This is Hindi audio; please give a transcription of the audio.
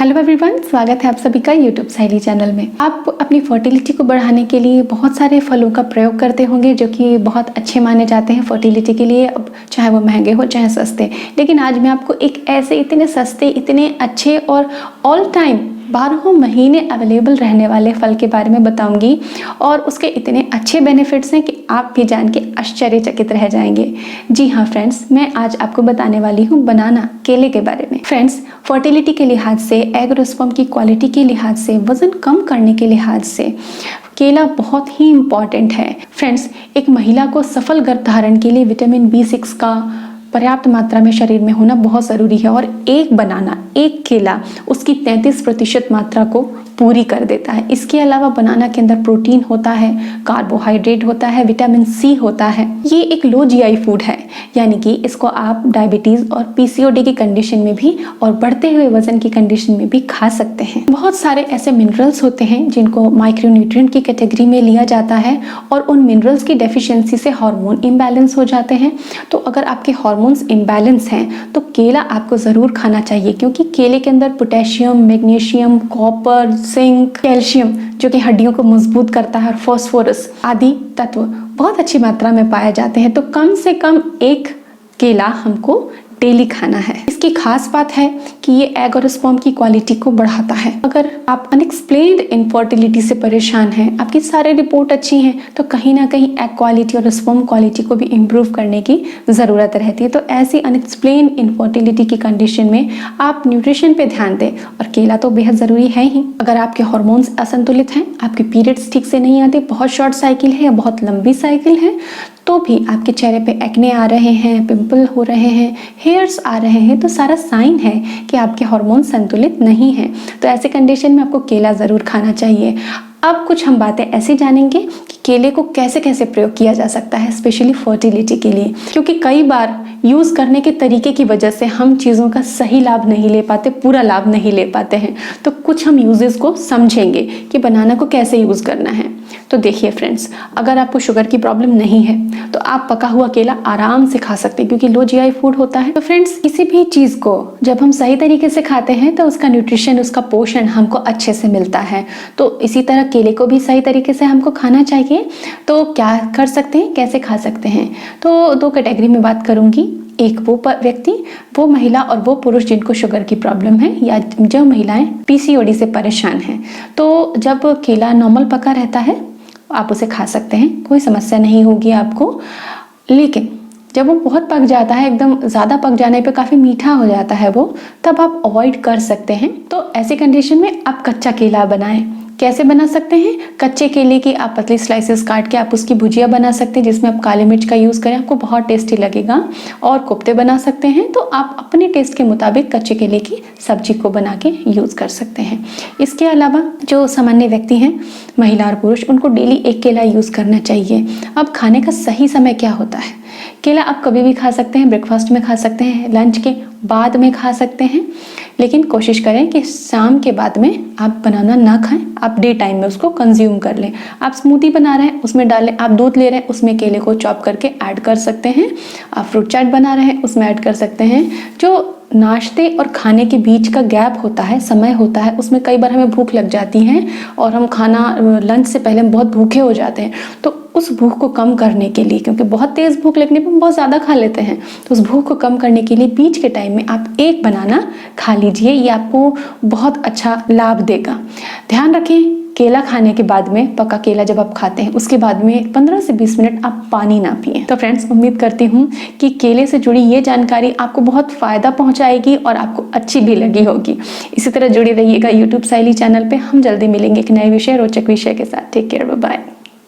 हेलो एवरीवन, स्वागत है आप सभी का यूट्यूब साइली चैनल में। आप अपनी फर्टिलिटी को बढ़ाने के लिए बहुत सारे फलों का प्रयोग करते होंगे जो कि बहुत अच्छे माने जाते हैं फर्टिलिटी के लिए, अब चाहे वो महंगे हो चाहे सस्ते। लेकिन आज मैं आपको एक ऐसे इतने सस्ते, इतने अच्छे और ऑल टाइम 12 महीने अवेलेबल रहने वाले फल के बारे में बताऊंगी और उसके इतने अच्छे बेनिफिट्स हैं कि आप भी जान के आश्चर्यचकित रह जाएंगे। जी हाँ फ्रेंड्स, मैं आज आपको बताने वाली हूँ बनाना, केले के बारे में। फ्रेंड्स, फर्टिलिटी के लिहाज से, एग और स्पर्म की क्वालिटी के लिहाज से, वजन कम करने के लिहाज से केला बहुत ही इम्पॉर्टेंट है। फ्रेंड्स, एक महिला को सफल गर्भधारण के लिए विटामिन B6 का पर्याप्त मात्रा में शरीर में होना बहुत ज़रूरी है और एक बनाना, एक केला उसकी 33% मात्रा को पूरी कर देता है। इसके अलावा बनाना के अंदर प्रोटीन होता है, कार्बोहाइड्रेट होता है, विटामिन C होता है। ये एक लो GI फूड है, यानी कि इसको आप डायबिटीज़ और PCOD की कंडीशन में भी और बढ़ते हुए वजन की कंडीशन में भी खा सकते हैं। बहुत सारे ऐसे मिनरल्स होते हैं जिनको माइक्रोन्यूट्रिएंट की कैटेगरी में लिया जाता है और उन मिनरल्स की डेफिशिएंसी से हार्मोन इम्बैलेंस हो जाते हैं। तो अगर आपके हार्मोन्स इम्बैलेंस हैं तो केला आपको ज़रूर खाना चाहिए, क्योंकि केले के अंदर potassium, magnesium, copper, zinc, calcium जो कि हड्डियों को मजबूत करता है और फास्फोरस आदि तत्व बहुत अच्छी मात्रा में पाए जाते हैं। तो कम से कम एक केला हमको डेली खाना है। इसकी खास बात है कि ये एग और स्पर्म की क्वालिटी को बढ़ाता है। अगर आप अनएक्सप्लेन्ड इनफर्टिलिटी से परेशान हैं, आपकी सारे रिपोर्ट अच्छी हैं, तो कहीं ना कहीं एग क्वालिटी और स्पर्म क्वालिटी को भी इम्प्रूव करने की ज़रूरत रहती है। तो ऐसी अनएक्सप्लेन्ड इनफर्टिलिटी की कंडीशन में आप न्यूट्रिशन पे ध्यान दें और केला तो बेहद ज़रूरी है ही। अगर आपके हार्मोन्स असंतुलित हैं, आपके पीरियड्स ठीक से नहीं आते, बहुत शॉर्ट साइकिल है या बहुत लंबी साइकिल है, तो भी आपके चेहरे पे एक्ने आ रहे हैं, पिंपल हो रहे हैं, हेयर्स आ रहे हैं, तो सारा साइन है कि आपके हार्मोन संतुलित नहीं हैं। तो ऐसे कंडीशन में आपको केला ज़रूर खाना चाहिए। अब कुछ हम बातें ऐसी जानेंगे कि केले को कैसे कैसे प्रयोग किया जा सकता है, स्पेशली फर्टिलिटी के लिए, क्योंकि कई बार यूज़ करने के तरीके की वजह से हम चीज़ों का सही लाभ नहीं ले पाते, पूरा लाभ नहीं ले पाते हैं। तो कुछ हम यूजेस को समझेंगे कि बनाना को कैसे यूज़ करना है। तो देखिए फ्रेंड्स, अगर आपको शुगर की प्रॉब्लम नहीं है तो आप पका हुआ केला आराम से खा सकते हैं, क्योंकि लो GI फूड होता है। तो फ्रेंड्स, किसी भी चीज़ को जब हम सही तरीके से खाते हैं तो उसका न्यूट्रिशन, उसका पोषण हमको अच्छे से मिलता है। तो इसी तरह केले को भी सही तरीके से हमको खाना चाहिए। तो क्या कर सकते हैं, कैसे खा सकते हैं? तो दो कैटेगरी में बात करूंगी। एक वो व्यक्ति, वो महिला और वो पुरुष जिनको शुगर की प्रॉब्लम है या जो महिलाएं PCOD से परेशान हैं। तो जब केला नॉर्मल पका रहता है आप उसे खा सकते हैं, कोई समस्या नहीं होगी आपको। लेकिन जब वो बहुत पक जाता है, एकदम ज़्यादा पक जाने पे काफ़ी मीठा हो जाता है वो, तब आप अवॉइड कर सकते हैं। तो ऐसी कंडीशन में आप कच्चा केला बनाएं। कैसे बना सकते हैं? कच्चे केले की आप पतली स्लाइसेस काट के आप उसकी भुजिया बना सकते हैं, जिसमें आप काली मिर्च का यूज़ करें, आपको बहुत टेस्टी लगेगा। और कोफ्ते बना सकते हैं। तो आप अपने टेस्ट के मुताबिक कच्चे केले की सब्जी को बना के यूज़ कर सकते हैं। इसके अलावा जो सामान्य व्यक्ति हैं, महिला और पुरुष, उनको डेली एक केला यूज़ करना चाहिए। अब खाने का सही समय क्या होता है? केला आप कभी भी खा सकते हैं, ब्रेकफास्ट में खा सकते हैं, लंच के बाद में खा सकते हैं, लेकिन कोशिश करें कि शाम के बाद में आप बनाना ना खाएं, आप डे टाइम में उसको कंज्यूम कर लें। आप स्मूदी बना रहे हैं उसमें डालें, आप दूध ले रहे हैं उसमें केले को चॉप करके ऐड कर सकते हैं, आप फ्रूट चाट बना रहे हैं उसमें ऐड कर सकते हैं। जो नाश्ते और खाने के बीच का गैप होता है, समय होता है, उसमें कई बार हमें भूख लग जाती है और हम खाना लंच से पहले हम बहुत भूखे हो जाते हैं। तो उस भूख को कम करने के लिए, क्योंकि बहुत तेज़ भूख लगने पर हम बहुत ज़्यादा खा लेते हैं, तो उस भूख को कम करने के लिए बीच के टाइम में आप एक बनाना खा लीजिए। ये आपको बहुत अच्छा लाभ देगा। ध्यान रखें, केला खाने के बाद में, पका केला जब आप खाते हैं उसके बाद में 15 से 20 मिनट आप पानी ना पिएं। तो फ्रेंड्स, उम्मीद करती हूँ कि केले से जुड़ी ये जानकारी आपको बहुत फ़ायदा पहुँचाएगी और आपको अच्छी भी लगी होगी। इसी तरह जुड़े रहिएगा यूट्यूब साइली चैनल पे। हम जल्दी मिलेंगे एक नए विषय, रोचक विषय के साथ। Take care, bye bye.